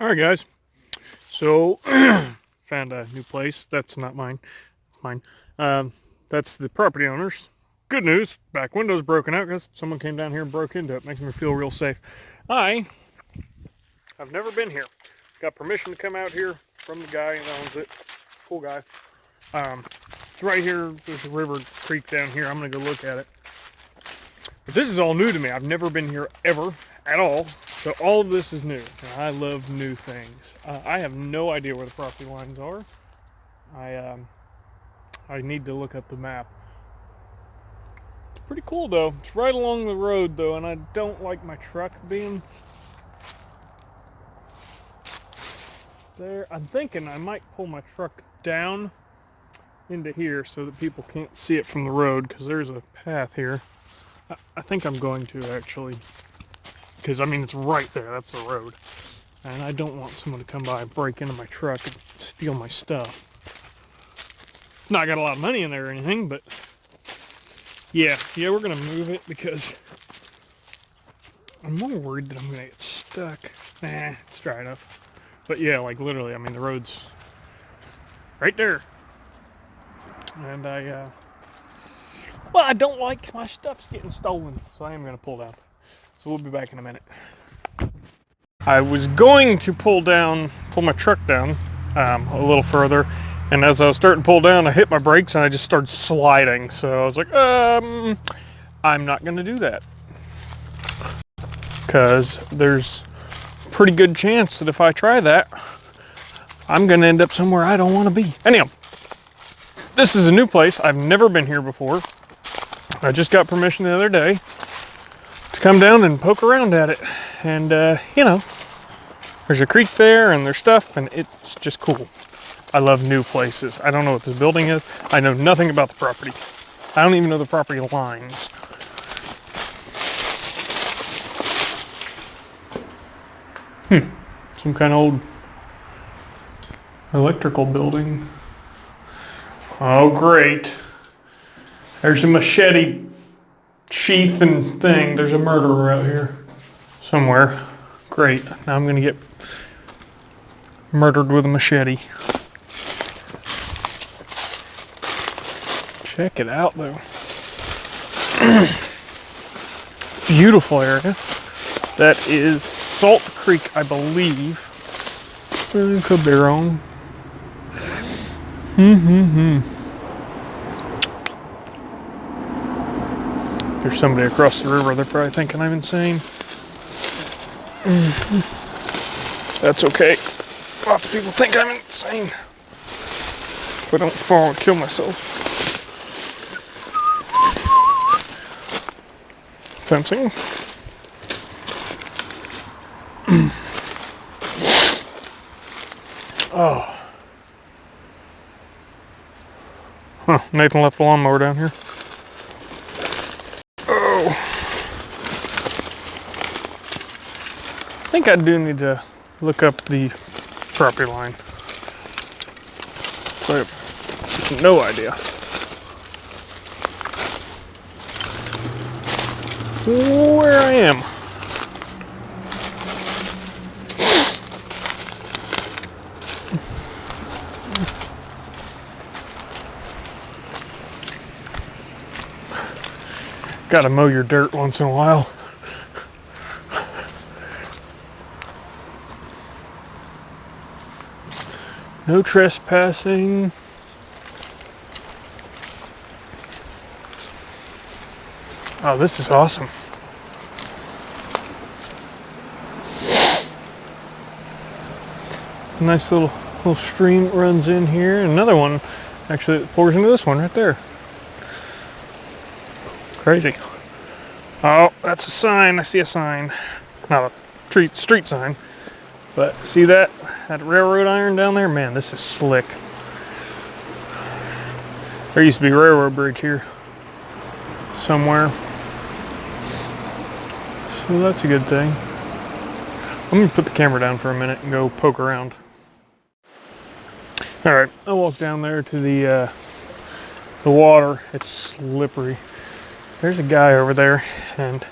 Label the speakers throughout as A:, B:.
A: All right, guys. So found a new place. That's not mine. It's mine. That's the property owner's. Good news. Back window's broken out because someone came down here and broke into it. Makes me feel real safe. I've never been here. Got permission to come out here from the guy that owns it. Cool guy. It's right here. There's a river creek down here. I'm gonna go look at it. But this is all new to me. I've never been here ever at all. So all of this is new. And I love new things. I have no idea where the property lines are. I need to look up the map. It's pretty cool though. It's right along the road though, and I don't like my truck being there. I'm thinking I might pull my truck down into here so that people can't see it from the road, because there's a path here. I think I'm going to actually, because I mean it's right there. That's the road, and I don't want someone to come by and break into my truck and steal my stuff. Not got a lot of money in there or anything, but yeah, we're gonna move it because I'm more worried that I'm gonna get stuck. Nah, it's dry enough. But yeah, like literally, I mean the road's right there, and I don't like my stuff's getting stolen, so I am gonna pull down. So we'll be back in a minute. I was going to pull my truck down a little further, and as I was starting to pull down, I hit my brakes and I just started sliding. So I was like, I'm not gonna do that, because there's a pretty good chance that if I try that, I'm gonna end up somewhere I don't want to be. Anyhow, this is a new place. I've never been here before. I just got permission the other day to come down and poke around at it, and you know, there's a creek there and there's stuff, and it's just cool. I love new places. I don't know what this building is. I know nothing about the property. I don't even know the property lines. Some kind of old electrical building. Oh, great. There's a machete sheath and thing. There's a murderer out here somewhere. Great. Now I'm gonna get murdered with a machete. Check it out though. Beautiful area. That is Salt Creek, I believe. Could be wrong. There's somebody across the river. They're probably thinking I'm insane. That's okay. Lots of people think I'm insane. If I don't fall and kill myself. Fencing. Oh. Huh, Nathan left the lawnmower down here. Oh. I think I do need to look up the property line. I have no idea. Where I am. Gotta mow your dirt once in a while. No trespassing. Oh, this is awesome. Nice little stream runs in here. Another one actually pours into this one right there. Crazy. Oh, that's a sign. I see a sign. Not a street sign. But see that railroad iron down there? Man, this is slick. There used to be a railroad bridge here somewhere. So that's a good thing. I'm going to put the camera down for a minute and go poke around. Alright, I walked down there to the water. It's slippery. There's a guy over there, and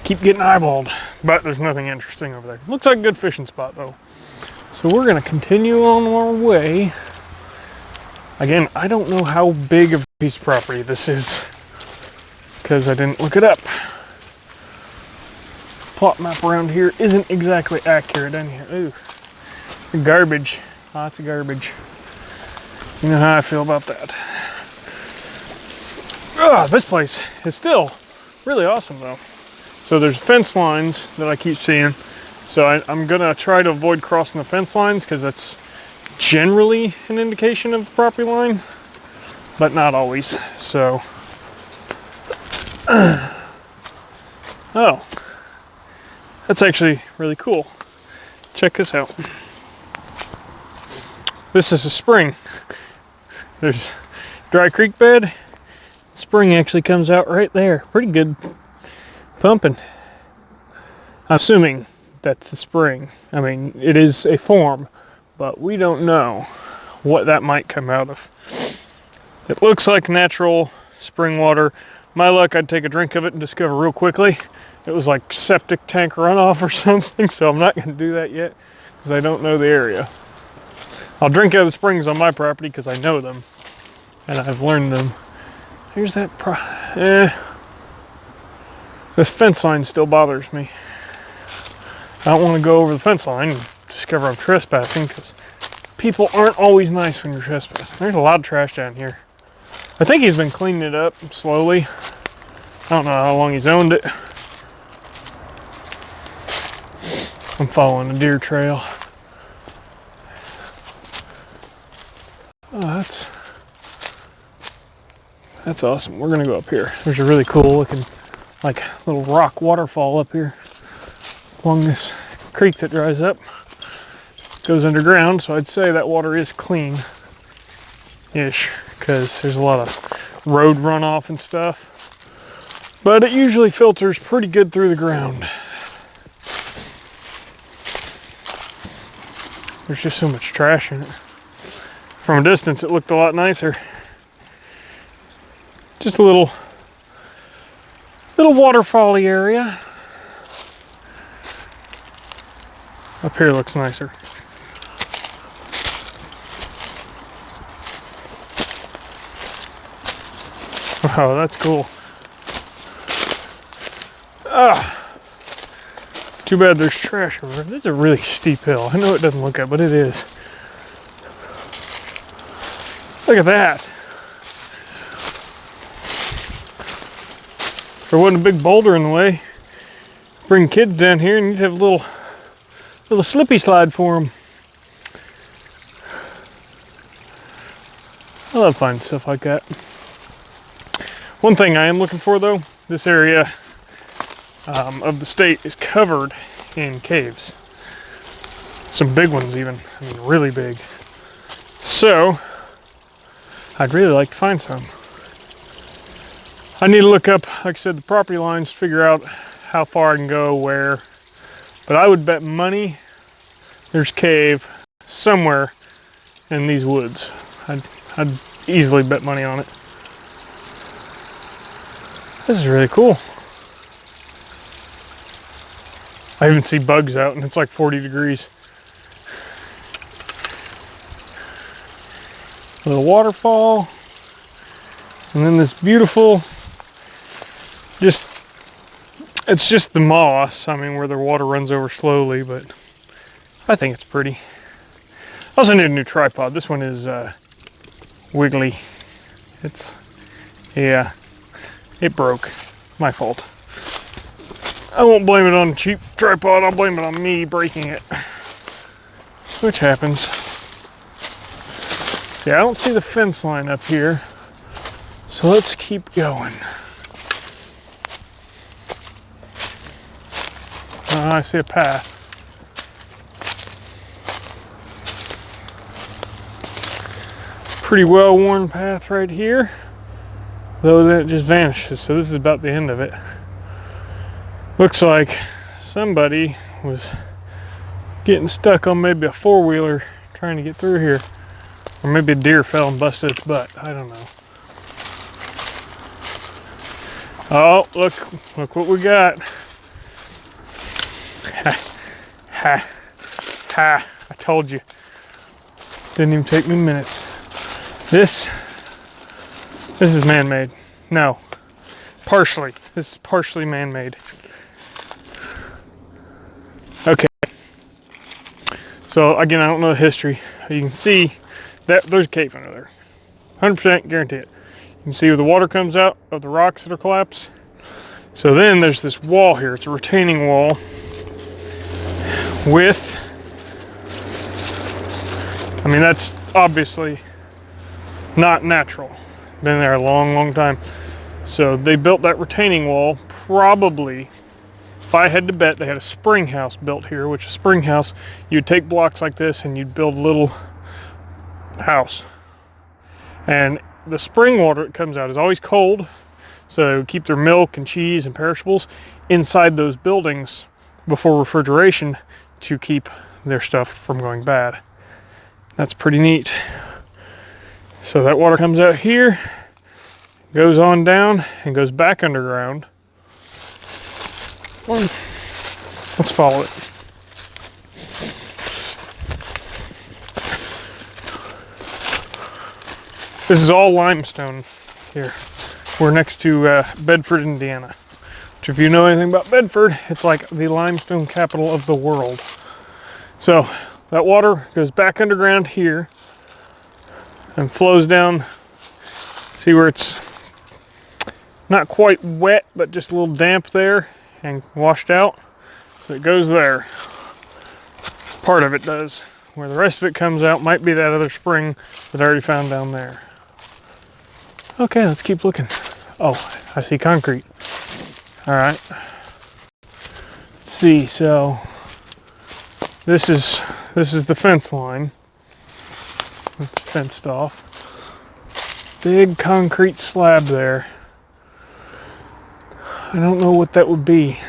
A: keep getting eyeballed, but there's nothing interesting over there. Looks like a good fishing spot though. So we're gonna continue on our way. Again, I don't know how big of a piece of property this is because I didn't look it up. Plot map around here isn't exactly accurate in here. Ooh, garbage, lots of garbage. You know how I feel about that. This place is still really awesome though. So there's fence lines that I keep seeing. So I'm gonna try to avoid crossing the fence lines because that's generally an indication of the property line, but not always. So, oh, that's actually really cool. Check this out. This is a spring. There's dry creek bed. Spring actually comes out right there. Pretty good pumping. I'm assuming that's the spring. I mean, it is a form, but we don't know what that might come out of. It looks like natural spring water. My luck, I'd take a drink of it and discover real quickly it was like septic tank runoff or something, so I'm not going to do that yet because I don't know the area. I'll drink out of the springs on my property because I know them and I've learned them. Here's that this fence line still bothers me. I don't want to go over the fence line and discover I'm trespassing because people aren't always nice when you're trespassing. There's a lot of trash down here. I think he's been cleaning it up slowly. I don't know how long he's owned it. I'm following a deer trail. Oh, that's awesome. We're gonna go up here. There's a really cool looking like little rock waterfall up here along this creek that dries up. Goes underground, so I'd say that water is clean-ish because there's a lot of road runoff and stuff. But it usually filters pretty good through the ground. There's just so much trash in it. From a distance, it looked a lot nicer. Just a little waterfall-y area. Up here looks nicer. Wow, that's cool. Too bad there's trash over there. This is a really steep hill. I know it doesn't look it, but it is. Look at that. If there wasn't a big boulder in the way, bring kids down here and you'd have a little slippy slide for them. I love finding stuff like that. One thing I am looking for though, this area of the state is covered in caves. Some big ones even, I mean really big. So, I'd really like to find some. I need to look up, like I said, the property lines to figure out how far I can go, where. But I would bet money there's cave somewhere in these woods. I'd easily bet money on it. This is really cool. I even see bugs out and it's like 40 degrees. A little waterfall. And then this beautiful, it's just the moss. I mean, where the water runs over slowly, but I think it's pretty. I also need a new tripod. This one is wiggly. Yeah, it broke. My fault. I won't blame it on a cheap tripod. I'll blame it on me breaking it, which happens. See, I don't see the fence line up here, so let's keep going. I see a path. Pretty well-worn path right here, though then it just vanishes, so this is about the end of it. Looks like somebody was getting stuck on maybe a four-wheeler trying to get through here. Or maybe a deer fell and busted its butt. I don't know. Oh, look what we got. Ha. Ha. I told you. Didn't even take me minutes. This is man-made. No. Partially. This is partially man-made. Okay. So again, I don't know the history. You can see that there's a cave under there. 100% guarantee it. You can see where the water comes out of the rocks that are collapsed. So then there's this wall here. It's a retaining wall with, I mean, that's obviously not natural. Been there a long, long time. So they built that retaining wall probably, if I had to bet, they had a spring house built here, which a spring house, you'd take blocks like this and you'd build a little house. And the spring water that comes out is always cold, so keep their milk and cheese and perishables inside those buildings before refrigeration to keep their stuff from going bad. That's pretty neat. So that water comes out here, goes on down, and goes back underground. Let's follow it. This is all limestone here. We're next to Bedford, Indiana. Which, if you know anything about Bedford, it's like the limestone capital of the world. So that water goes back underground here and flows down. See where it's not quite wet, but just a little damp there and washed out. So it goes there. Part of it does. Where the rest of it comes out might be that other spring that I already found down there. Okay, let's keep looking. Oh, I see concrete. All right. Let's see, so this is the fence line. It's fenced off. Big concrete slab there. I don't know what that would be.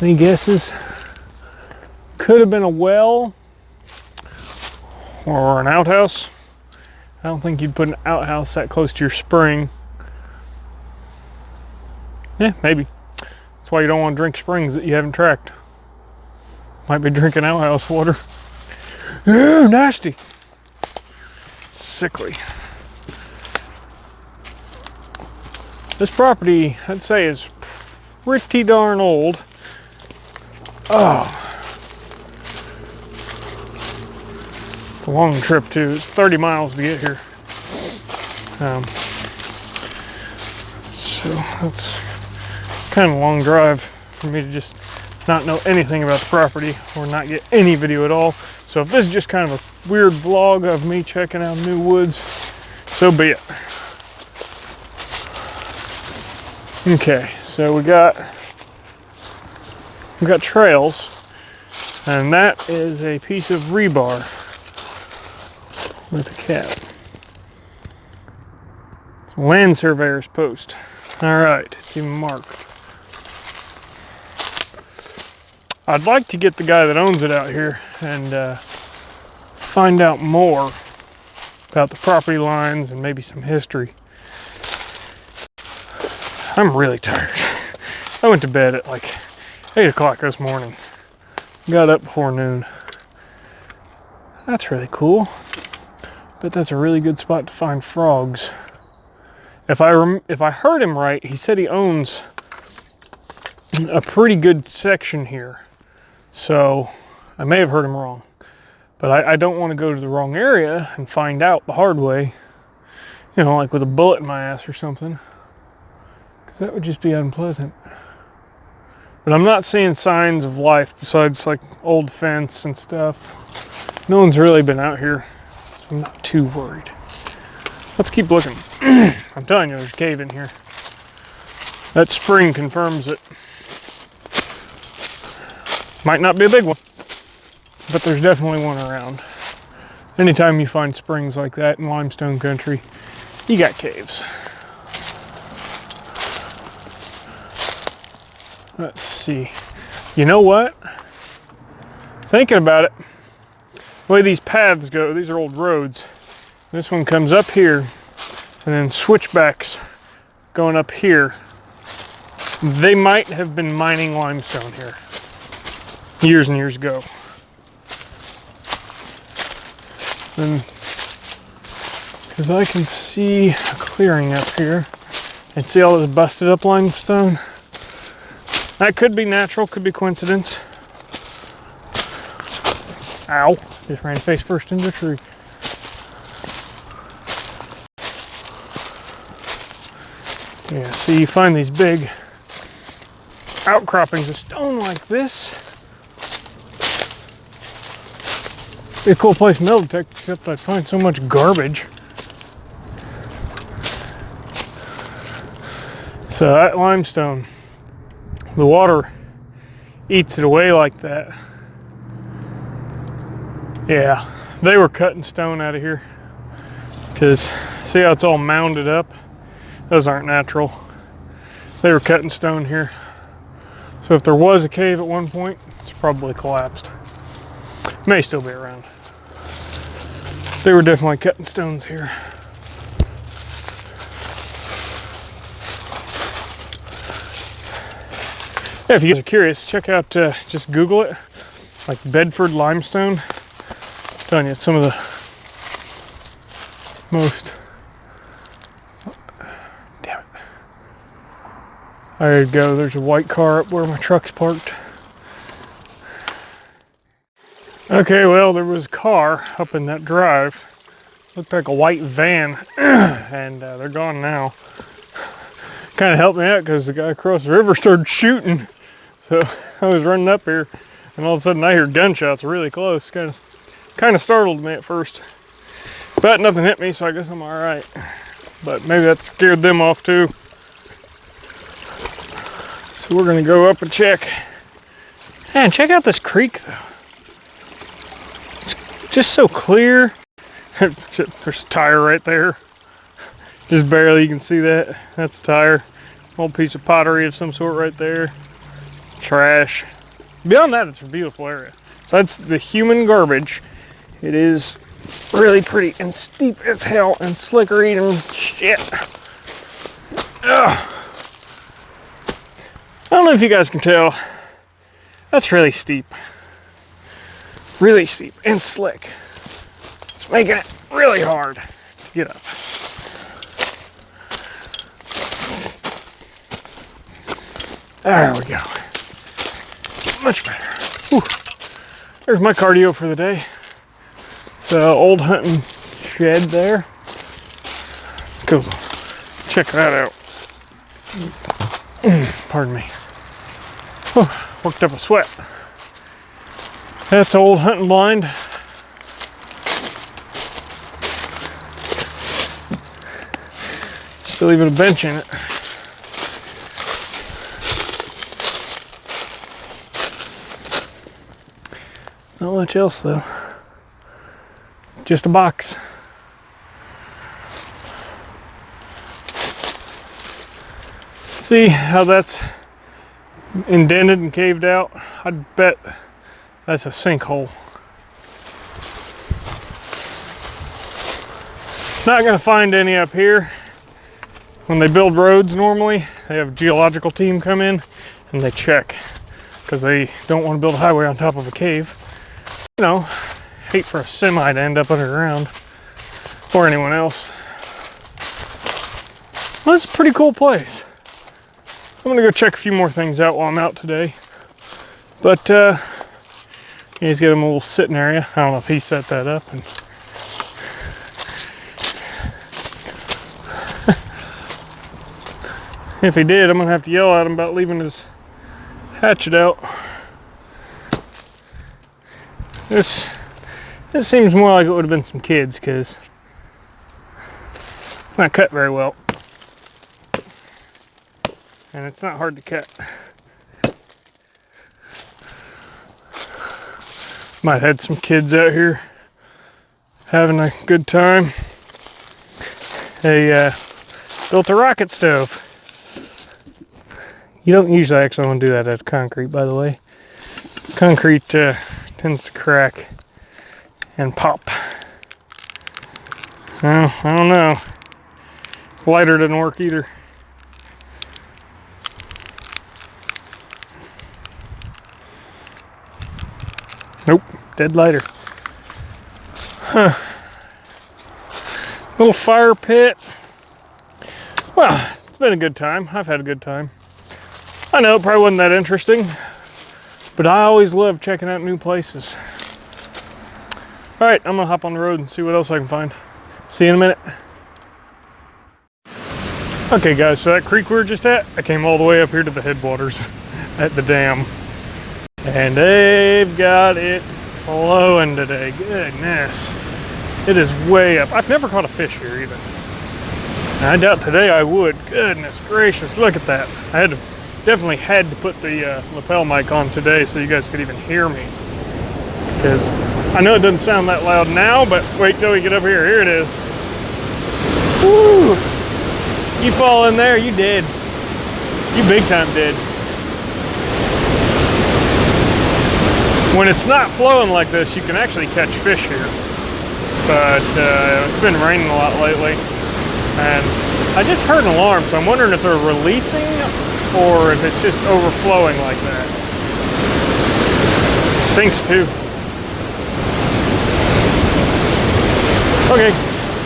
A: Any guesses? Could have been a well or an outhouse. I don't think you'd put an outhouse that close to your spring. Yeah, maybe. That's why you don't want to drink springs that you haven't tracked. Might be drinking outhouse water. Ooh, nasty. Sickly. This property, I'd say, is pretty darn old. Oh. It's a long trip too. It's 30 miles to get here. So that's kind of a long drive for me to just not know anything about the property or not get any video at all. So if this is just kind of a weird vlog of me checking out new woods, so be it. Okay, so we got trails, and that is a piece of rebar with a cap. It's a land surveyor's post. All right, it's even marked. I'd like to get the guy that owns it out here and find out more about the property lines and maybe some history. I'm really tired. I went to bed at like 8 o'clock this morning. Got up before noon. That's really cool. But that's a really good spot to find frogs. If I heard him right, he said he owns a pretty good section here. So I may have heard him wrong. But I don't want to go to the wrong area and find out the hard way. You know, like with a bullet in my ass or something. Because that would just be unpleasant. But I'm not seeing signs of life besides like old fence and stuff. No one's really been out here. So I'm not too worried. Let's keep looking. I'm telling you, there's a cave in here. That spring confirms it. Might not be a big one, but there's definitely one around. Anytime you find springs like that in limestone country, you got caves. Let's see. You know what? Thinking about it, the way these paths go, these are old roads. This one comes up here and then switchbacks going up here. They might have been mining limestone here. years and years ago. And because I can see a clearing up here and see all this busted up limestone. That could be natural, could be coincidence. Ow, just ran face first into a tree. Yeah, see, you find these big outcroppings of stone like this. Be a cool place to metal detect, except I find so much garbage. So that limestone, the water eats it away like that. Yeah, they were cutting stone out of here. Because see how it's all mounded up? Those aren't natural. They were cutting stone here. So if there was a cave at one point, it's probably collapsed. May still be around. They were definitely cutting stones here. Yeah, if you guys are curious, check out, just Google it, like Bedford limestone. I'm telling you, it's some of the most, damn it. There you go, there's a white car up where my truck's parked. Okay, well, there was a car up in that drive. Looked like a white van, and they're gone now. Kind of helped me out because the guy across the river started shooting. So I was running up here, and all of a sudden I hear gunshots really close. Kind of startled me at first. But nothing hit me, so I guess I'm all right. But maybe that scared them off too. So we're gonna go up and check. Man, check out this creek though. It's just so clear. There's a tire right there. Just barely, you can see that. That's a tire. Old piece of pottery of some sort right there. Trash. Beyond that, it's a beautiful area. So that's the human garbage. It is really pretty and steep as hell and slicker eating shit. Ugh. I don't know if you guys can tell. That's really steep. Really steep and slick. It's making it really hard to get up. There we go. Much better. Whew. There's my cardio for the day. So old hunting shed there. Let's go check that out. Pardon me. Whew. Worked up a sweat. That's old hunting blind. Still even a bench in it. Not much else though. Just a box. See how that's indented and caved out? I'd bet that's a sinkhole. Not gonna find any up here. When they build roads normally, they have a geological team come in and they check because they don't want to build a highway on top of a cave. You know, hate for a semi to end up underground or anyone else. Well, this is a pretty cool place. I'm gonna go check a few more things out while I'm out today. But he's got him a little sitting area. I don't know if he set that up. And if he did, I'm gonna have to yell at him about leaving his hatchet out. This seems more like it would have been some kids because it's not cut very well. And it's not hard to cut. Might have had some kids out here having a good time. They built a rocket stove. You don't usually actually want to do that out of concrete, by the way. Concrete tends to crack and pop. Well, I don't know. Lighter didn't work either. Nope, dead lighter. Huh. Little fire pit. Well, it's been a good time. I've had a good time. I know it probably wasn't that interesting, but I always love checking out new places. All right, I'm gonna hop on the road and see what else I can find. See you in a minute. Okay guys, so that creek we were just at, I came all the way up here to the headwaters at the dam. And they've got it flowing today. Goodness. It is way up. I've never caught a fish here either. And I doubt today I would. Goodness gracious, look at that. I definitely had to put the lapel mic on today so you guys could even hear me. Because I know it doesn't sound that loud now, but wait till we get up here. Here it is. Woo! You fall in there, you dead. You big time dead. When it's not flowing like this, you can actually catch fish here. But it's been raining a lot lately. And I just heard an alarm, so I'm wondering if they're releasing or if it's just overflowing like that. It stinks too. Okay,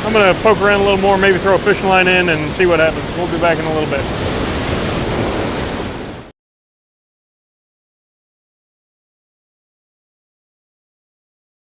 A: I'm gonna poke around a little more, maybe throw a fishing line in and see what happens. We'll be back in a little bit.